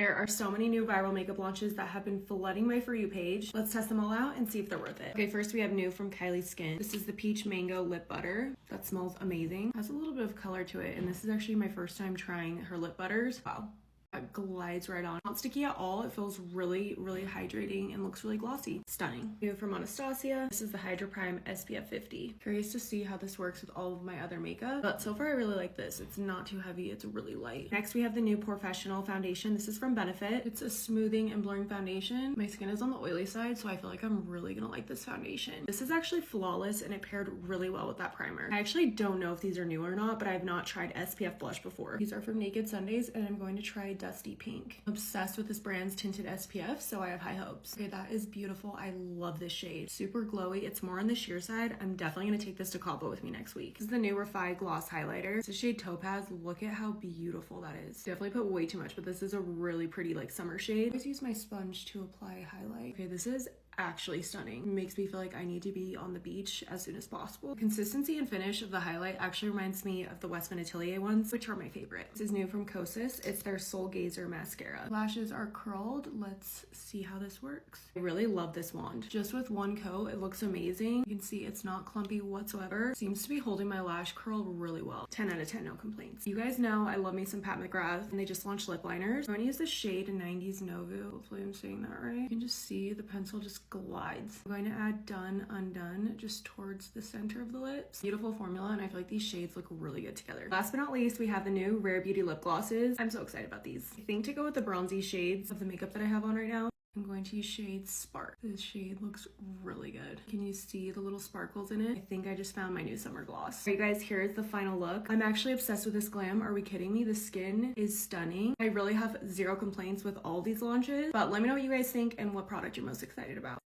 There are so many new viral makeup launches that have been flooding my For You page. Let's test them all out and see if they're worth it. Okay, first we have new from Skine. This is the Peach Mango Lip Butter. That smells amazing. Has a little bit of color to it, and this is actually my first time trying her lip butters. Wow. It glides right on. Not sticky at all. It feels really, really hydrating and looks really glossy. Stunning. New from Anastasia. This is the Hydra Prime SPF 50. Curious to see how this works with all of my other makeup, but so far I really like this. It's not too heavy. It's really light. Next we have the new Professional Foundation. This is from Benefit. It's a smoothing and blurring foundation. My skin is on the oily side, so I feel like I'm really gonna like this foundation. This is actually flawless and it paired really well with that primer. I actually don't know if these are new or not, but I have not tried SPF blush before. These are from Naked Sundays, and I'm going to try Dusty Pink. I'm obsessed with this brand's tinted SPF, so I have high hopes. Okay, that is beautiful. I love this shade. Super glowy. It's more on the sheer side. I'm definitely gonna take this to Cabo with me next week. This is the new Refi Gloss Highlighter. It's the shade Topaz. Look at how beautiful that is. Definitely put way too much, but this is a really pretty like summer shade. I always use my sponge to apply highlight. Okay, this is actually stunning. It makes me feel like I need to be on the beach as soon as possible. Consistency and finish of the highlight actually reminds me of the Westman Atelier ones, which are my favorite. This is new from Kosas. It's their Soul Gazer mascara. Lashes are curled. Let's see how this works. I really love this wand. Just with one coat, it looks amazing. You can see it's not clumpy whatsoever. Seems to be holding my lash curl really well. 10 out of 10, no complaints. You guys know I love me some Pat McGrath, and they just launched lip liners. I'm gonna use the shade 90s Novu. Hopefully I'm saying that right. You can just see the pencil just glides. I'm going to add Done Undone just towards the center of the lips. Beautiful formula, and I feel like these shades look really good together. Last but not least, we have the new Rare Beauty lip glosses. I'm so excited about these. I think to go with the bronzy shades of the makeup that I have on right now, I'm going to use shade Spark. This shade looks really good. Can you see the little sparkles in it? I think I just found my new summer gloss. Alright guys, here's the final look. I'm actually obsessed with this glam. Are we kidding me? The skin is stunning. I really have zero complaints with all these launches, but let me know what you guys think and what product you're most excited about.